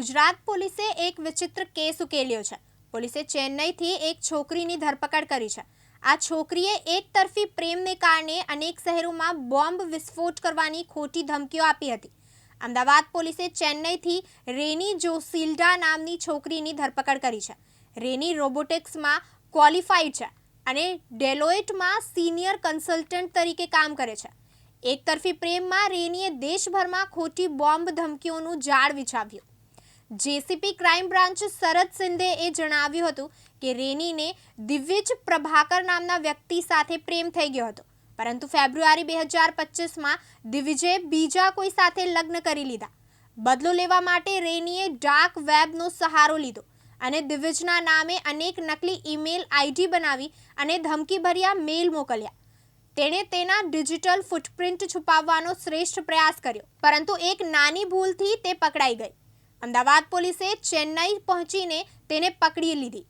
ગુજરાત પોલીસે એક વિચિત્ર કેસ ઉકેલ્યો છે। પોલીસે ચેન્નઈથી એક છોકરીની ધરપકડ કરી છે। આ છોકરીએ એકતરફી પ્રેમને કારણે અનેક શહેરોમાં બોમ્બ વિસ્ફોટ કરવાની ખોટી ધમકીઓ આપી હતી। અમદાવાદ પોલીસે ચેન્નઈથી રેની જોસિલ્ડા નામની છોકરીની ધરપકડ કરી છે। રેની રોબોટિક્સમાં ક્વોલિફાઈડ છે અને ડેલોઇટમાં સિનિયર કન્સલ્ટન્ટ તરીકે કામ કરે છે। એકતરફી પ્રેમમાં રેનીએ દેશભરમાં ખોટી બોમ્બ ધમકીઓનું જાળ વિછાવ્યું। જેસીપી ક્રાઇમ બ્રાન્ચ શરદ સિંધેએ જણાવ્યું હતું કે રેનીને દિવ્યજ પ્રભાકર નામના વ્યક્તિ સાથે પ્રેમ થઈ ગયો હતો, પરંતુ ફેબ્રુઆરી 2025માં દિવ્યજે બીજા કોઈ સાથે લગ્ન કરી લીધા। બદલો લેવા માટે રેનીએ ડાર્ક વેબનો સહારો લીધો અને દિવ્યજના નામે અનેક નકલી ઈમેલ આઈડી બનાવી અને ધમકીભર્યા મેલ મોકલ્યા। તેણે તેના ડિજિટલ ફૂટપ્રિન્ટ છુપાવવાનો શ્રેષ્ઠ પ્રયાસ કર્યો, પરંતુ એક નાની ભૂલથી તે પકડાઈ ગઈ। અમદાવાદ પોલીસે ચેન્નઈ પહોંચીને તેને પકડી લીધી।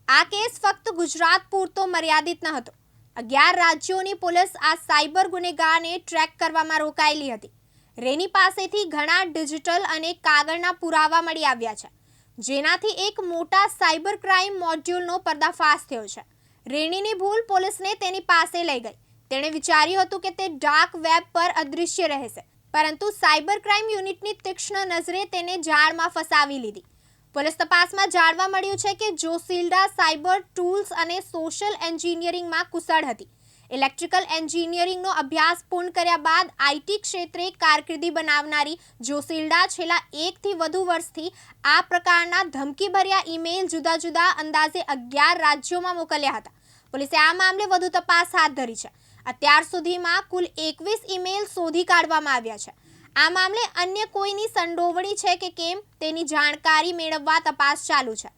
આ કેસ ફક્ત ગુજરાત પૂરતો મર્યાદિત ન હતો। 11 રાજ્યોની પોલીસ આ સાયબર ગુનેગારને ટ્રેક કરવામાં રોકાયેલી હતી। રેની પાસેથી ઘણા ડિજિટલ અને કાગળના પુરાવા મળી આવ્યા છે, જેનાથી એક મોટા સાયબર ક્રાઇમ મોડ્યુલનો પર્દાફાશ થયો છે। રેનીની ભૂલ પોલીસને તેની પાસે લઈ ગઈ। તેણે વિચાર્યું હતું કે તે ડાર્ક વેબ પર અદૃશ્ય રહેશે, પરંતુ સાયબર ક્રાઇમ યુનિટની તીક્ષ્ણ નજરે તેને જાળમાં ફસાવી લીધી। પોલીસ તપાસમાં જાણવા મળ્યું છે કે જોસિલ્ડા સાયબર ટૂલ્સ અને સોશિયલ એન્જિનિયરિંગમાં કુશળ હતી। ઇલેક્ટ્રિકલ એન્જિનિયરિંગનો અભ્યાસ પૂર્ણ કર્યા બાદ આઈટી ક્ષેત્રે કારકિર્દી બનાવનારી જોસિલ્ડા છેલ્લા 1 થી વધુ વર્ષથી આ પ્રકારના ધમકીભર્યા ઈમેલ જુદા જુદા અંદાજે 11 રાજ્યોમાં મોકલ્યા હતા। પોલીસે આ મામલે વધુ તપાસ હાથ ધરી છે। અત્યાર સુધીમાં કુલ 21 ઈમેલ શોધી કાઢવામાં આવ્યા છે। આ મામલે અન્ય કોઈની સંડોવણી છે કે કેમ તેની જાણકારી મેળવવા તપાસ ચાલુ છે।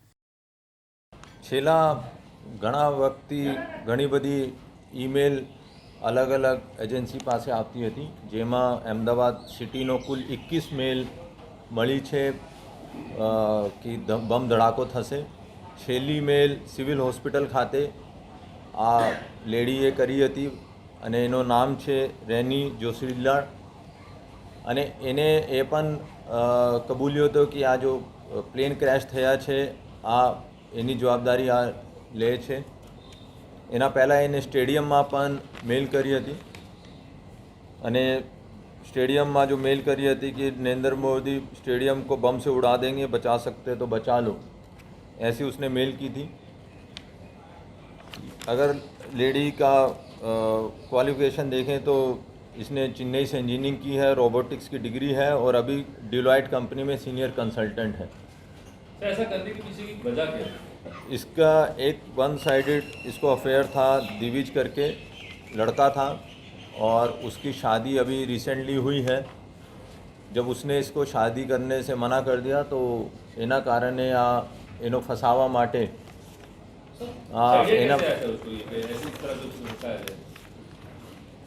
છેલ્લા ઘણા વખતથી ઘણી બધી ઈમેલ અલગ અલગ એજન્સી પાસે આવતી હતી, જેમાં અમદાવાદ સિટીનો કુલ 21 મેલ મળી છે કે બમ ધડાકો થશે। છેલ્લી મેલ સિવિલ હોસ્પિટલ ખાતે આ લેડીએ કરી હતી અને એનું નામ છે રેની જોસિલ્ડા, અને એને એ પણ કબૂલ્યો હતો કે આ જો પ્લેન ક્રેશ થયા છે આ એની જવાબદારી આ લે છે। એના પહેલાં એને સ્ટેડિયમમાં પણ મેલ કરી હતી અને સ્ટેડિયમમાં જો મેલ કરી હતી कि नरेंद्र मोदी स्टेडियम को बम से उड़ा देंगे, बचा सकते तो बचा लो, ऐसी उसने मेल की थी। अगर लेडी का क्वालिफिकेशन देखें तो इसने चेन्नई से इंजीनियरिंग की है, रोबोटिक्स की डिग्री है और अभी डिलॉयट कंपनी में सीनियर कंसल्टेंट है। तो ऐसा करने के पीछे की वजह क्या है? इसका एक वन साइडेड इसको अफेयर था, दिविज करके लड़का था और उसकी शादी अभी रिसेंटली हुई है। जब उसने इसको शादी करने से मना कर दिया तो એના કારણે આ એનો ફસાવા માટે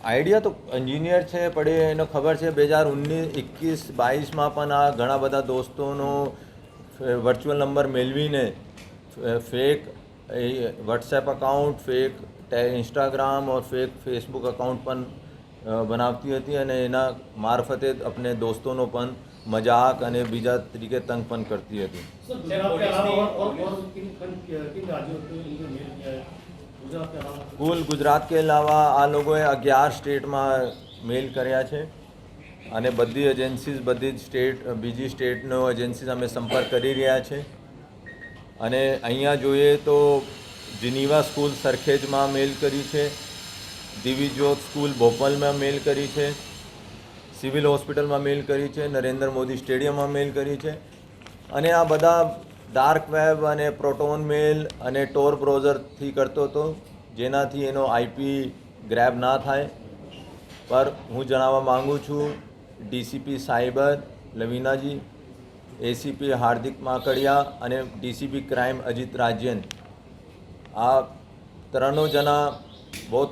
આઈડિયા તો એન્જિનિયર છે પણ એનો ખબર છે 2019, 21, 22માં પણ આ ઘણા બધા દોસ્તોનો વર્ચ્યુઅલ નંબર મેળવીને fake WhatsApp account, fake Instagram और फेक फेसबुक अकाउंट पण બનાવતી હતી અને એના મારફતે अपने દોસ્તોનો પણ મજાક અને બીજા તરીકે તંગ પણ કરતી હતી। કુલ ગુજરાત કે અલાવા આ લોકોએ 11 સ્ટેટમાં મેલ કર્યા છે અને બધી એજન્સીઝ, બધી સ્ટેટ, બીજી સ્ટેટનો એજન્સીઝ અમે સંપર્ક કરી રહ્યા છે। અને અહીંયા જોઈએ તો જીનીવા સ્કૂલ સરખેજમાં મેલ કરી છે, દિવ્યજ્યોત સ્કૂલ ભોપાલમાં મેલ કરી છે, સિવિલ હોસ્પિટલમાં મેલ કરી છે, નરેન્દ્ર મોદી સ્ટેડિયમમાં મેલ કરી છે। અને આ બધા ડાર્ક વેબ અને પ્રોટોન મેલ અને ટોર બ્રાઉઝરથી કરતો હતો, જેનાથી એનો આઈપી ગ્રેબ ના થાય। પર હું જણાવવા માગું છું ડીસીપી સાયબર લવીનાજી, एसीपी हार्दिक माकड़िया અને ડીસીપી ક્રાઇમ અજીત રાજ્યન, આ ત્રણો જણા બહુ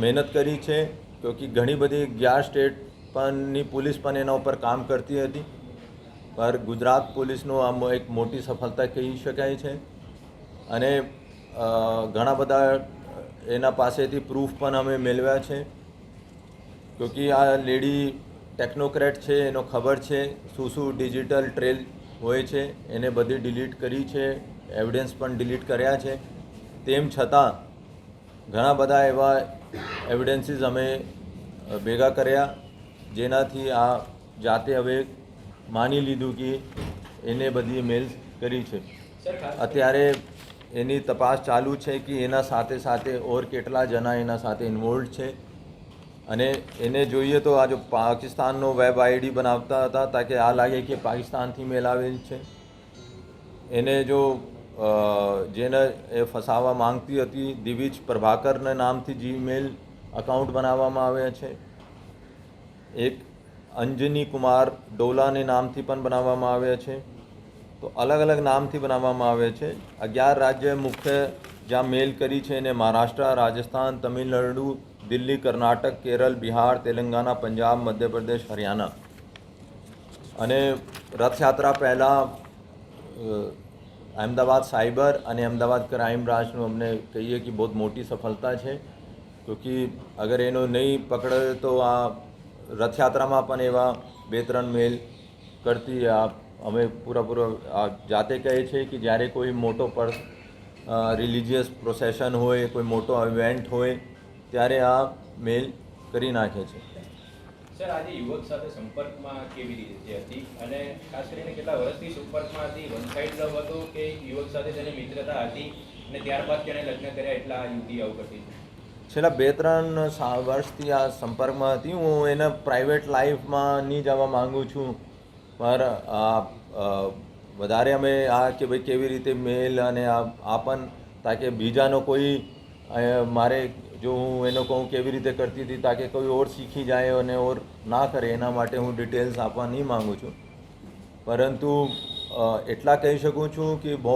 મહેનત કરી છે, ક્યોંકि ઘણી બધી 11 સ્ટેટ પરની પોલીસ પણ એના ઉપર કામ કરતી હતી, પર ગુજરાત પોલીસનો આમ એક મોટી સફળતા કહી શકાય છે। અને ઘણા બધા એના પાસેથી પ્રૂફ પણ અમે મેળવ્યા છે, ક્યોંકि આ લેડી ટેકનોક્રેટ છે, એનો ખબર છે શું શું ડિજિટલ હોય છે એને બધી ડિલીટ કરી છે, એવિડન્સ પણ ડિલીટ કર્યા છે. તેમ છતાં ઘણા બધા એવા એવિડન્સીસ અમે ભેગા કર્યા જેનાથી આ જાતે હવે માની લીધું કે એને બધી મેલ્સ કરી છે. અત્યારે એની તપાસ ચાલુ છે કે એના સાથે સાથે ઓર કેટલા જણા એના સાથે ઇન્વોલ્વ છે. અને એને જોઈએ તો આ જો પાકિસ્તાનનો વેબ આઈડી બનાવતા હતા તાકે આ લાગે કે પાકિસ્તાનથી મેલ આવેલ છે. એને જો જેને એ ફસાવા માંગતી હતી દિવિજ પ્રભાકરના નામથી જીમેલ અકાઉન્ટ બનાવવામાં આવ્યા છે. એક અંજની કુમાર ડોલાને નામથી પણ બનાવવામાં આવ્યા છે. તો અલગ અલગ નામથી બનાવવામાં આવે છે. 11 રાજ્ય મુખ્ય જ્યાં મેલ કરી છે એને મહારાષ્ટ્ર, રાજસ્થાન, તમિલનાડુ, દિલ્હી, કર્ણાટક, કેરળ, બિહાર, તેલંગાણા, પંજાબ, મધ્યપ્રદેશ, હરિયાણા. અને રથયાત્રા પહેલાં અમદાવાદ સાइबर અને અમદાવાદ ક્રાઇમ બ્રાન્ચનું અમને કહીએ કે બહુ મોટી સફળતા છે. ક્યોંકि અગર એનો નહીં પકડે તો આ રથયાત્રામાં પણ એવા 2-3 મેલ કરતી અમે પૂરા જાતે કહે છે કે જ્યારે કોઈ મોટો રિલિજિયસ પ્રોસેશન હોય, કોઈ મોટો ઇવેન્ટ હોય ત્યારે આ મેલ કરી નાખે છે. સર, આજે યુવક સાથે સંપર્કમાં કેવી રીતે હતી અને ખાસ કરીને કેટલા વર્ષથી સંપર્કમાં હતી? વન સાઇડ લવ હતો કે યુવક સાથે તેની મિત્રતા હતી અને ત્યારબાદ તેણે લગ્ન કર્યા એટલા યુવતી આવું કરતી હતી? છેલ્લા 2-3 વર્ષથી આ સંપર્કમાં હતી. હું એના પ્રાઇવેટ લાઈફમાં નહીં જવા માગું છું, પર વધારે અમે આ કે ભાઈ કેવી રીતે મેલ અને આ પણ તાકે બીજાનો કોઈ મારે જો હું એનો કહું કેવી રીતે કરતી હતી તાકે કોઈ ઓર શીખી જાય અને ઓર ના કરે એના માટે હું ડિટેલ્સ આપવા નહીં માગું છું. પરંતુ એટલા કહી શકું છું કે બહુ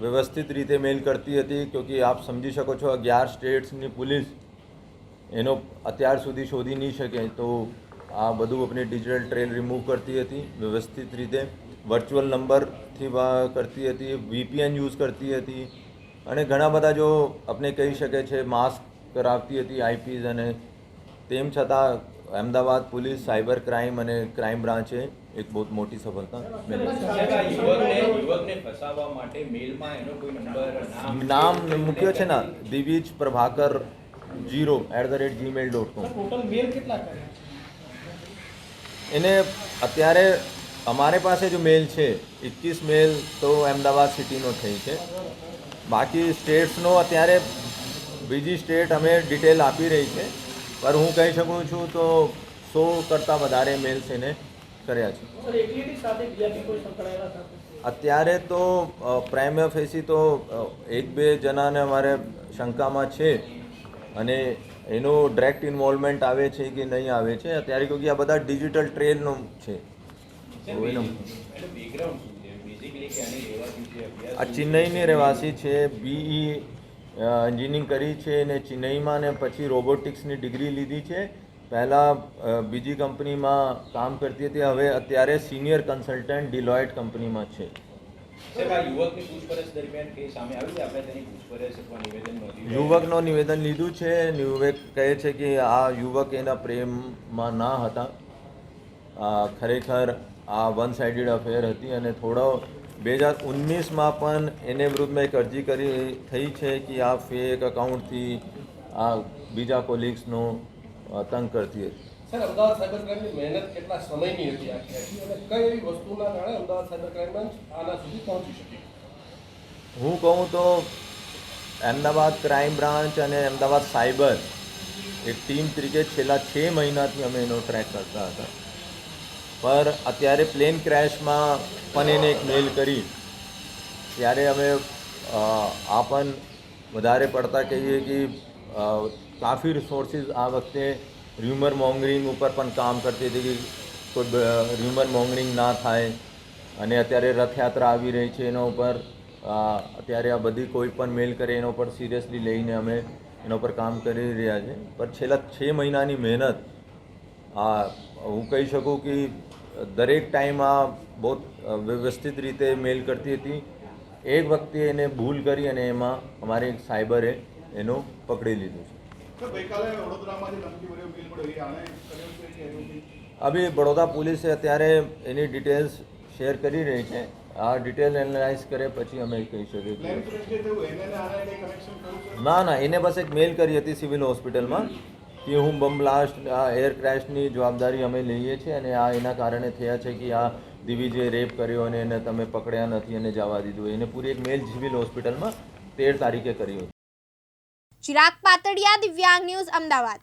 વ્યવસ્થિત રીતે મેલ કરતી હતી. ક્યોંકि આપ સમજી શકો છો 11 સ્ટેટ્સની પોલીસ એનો અત્યાર સુધી શોધી નહીં શકે. તો આ બધું આપણી ડિજિટલ ટ્રેલ રિમૂવ કરતી હતી વ્યવસ્થિત રીતે. વર્ચ્યુઅલ નંબરથી કરતી હતી, VPN યુઝ કરતી હતી અને ઘણા બધા જો આપણે કહી શકે છે માસ્ક કરાવતી હતી IPs. અને તેમ છતાં અમદાવાદ પોલીસ સાયબર ક્રાઇમ અને ક્રાઇમ બ્રાન્ચે એક બહુ મોટી સફળતા મેળવી. યુવકને ફસાવવા માટે મેલમાં એનો કોઈ નંબર નામ મૂક્યો છે ને દિવિજ પ્રભાકર 0@gmail.com. ટોટલ મેલ કેટલા કર્યા? એને અત્યારે અમારે પાસે જો મેલ છે 21 મેલ તો અમદાવાદ સિટીનો થઈ છે. બાકી સ્ટેટ્સનો અત્યારે બીજી સ્ટેટ અમે ડિટેલ આપી રહી છે, પર હું કહી શકું છું તો 100 કરતાં વધારે મેલ્સ એને કર્યા છે. સર, એકલીની સાથે બીજા બી કોઈ સંકળાયેલા હતા? અત્યારે તો પ્રાઇમરી ફેસી તો 1-2 જણાને અમારે શંકામાં છે અને એનું ડાયરેક્ટ ઇન્વોલ્વમેન્ટ આવે છે કે નહીં આવે છે અત્યારે, ક્યોંકિ આ બધા ડિજિટલ ટ્રેલનું છે. આ ચેન્નઈની રહેવાસી છે, BE એન્જિનિયરિંગ કરી છે અને ચેન્નઈમાં ને પછી રોબોટિક્સની ડિગ્રી લીધી છે. પહેલાં બીજી કંપનીમાં કામ કરતી હતી, હવે અત્યારે સિનિયર કન્સલ્ટન્ટ ડિલોઇટ કંપનીમાં છે. યુવકનો નિવેદન લીધું છે. યુવક કહે છે કે આ યુવક એના પ્રેમમાં ના હતા. ખરેખર આ વન સાઇડેડ અફેર હતી અને થોડો 2019માં પણ એને વિરુદ્ધમાં એક અરજી થઈ છે કે આ ફેક અકાઉન્ટથી આ બીજા કોલિગ્સનો તંગ કરતી હતી. સર, અમદાવાદ સાયબર ક્રાઇમની મહેનત કેટલા સમયની હતી આખી અને કઈ એવી વસ્તુના કારણે અમદાવાદ સાયબર ક્રાઇમ બ્રાન્ચ આના સુધી પહોંચી શકે? હું કહું તો અમદાવાદ ક્રાઇમ બ્રાન્ચ અને અમદાવાદ સાયબર એક ટીમ તરીકે છેલ્લા 6 મહિનાથી અમે એનો ટ્રેક કરતા હતા. પર અત્યારે પ્લેન ક્રેશમાં પણ એને એક મેલ કરી ત્યારે અમે આ પણ વધારે પડતા કહીએ કે કાફી રિસોર્સિસ આ વખતે ર્યુમર મોંગરિંગ ઉપર પણ કામ કરતી હતી કે કોઈ ર્યુમર મોંગરિંગ ના થાય. અને અત્યારે રથયાત્રા આવી રહી છે એના ઉપર અત્યારે આ બધી કોઈ પણ મેલ કરે એના ઉપર સિરિયસલી લઈને અમે એના ઉપર કામ કરી રહ્યા છે. પર છેલ્લા 6 મહિનાની મહેનત હું કહી શકું કે દરેક ટાઈમ આ બહુ વ્યવસ્થિત રીતે મેલ કરતી હતી. એક વખતે એને ભૂલ કરી અને એમાં અમારે સાયબરે એનું પકડી લીધું છે. અભી બड़ौदा પોલીસે અત્યારે એની ડિટેલ્સ શેર કરી રહી છે. આ ડિટેલ એનાલાઇઝ કરે પછી અમે કહી શકીએ કે ના એને બસ એક મેલ કરી હતી સિવિલ હોસ્પિટલમાં કે હું બમ બ્લાસ્ટ આ એર ક્રેશની જવાબદારી અમે લઈએ છીએ અને આ એના કારણે થયા છે કે આ દિવિજે રેપ કર્યો અને એને તમે પકડ્યા નથી અને જવા દીધું. એને પૂરી એક મેલ સિવિલ હોસ્પિટલમાં 13 તારીખે કરી હતી. ચિરાગ પાતળિયા, દિવ્યાંગ ન્યૂઝ, અમદાવાદ.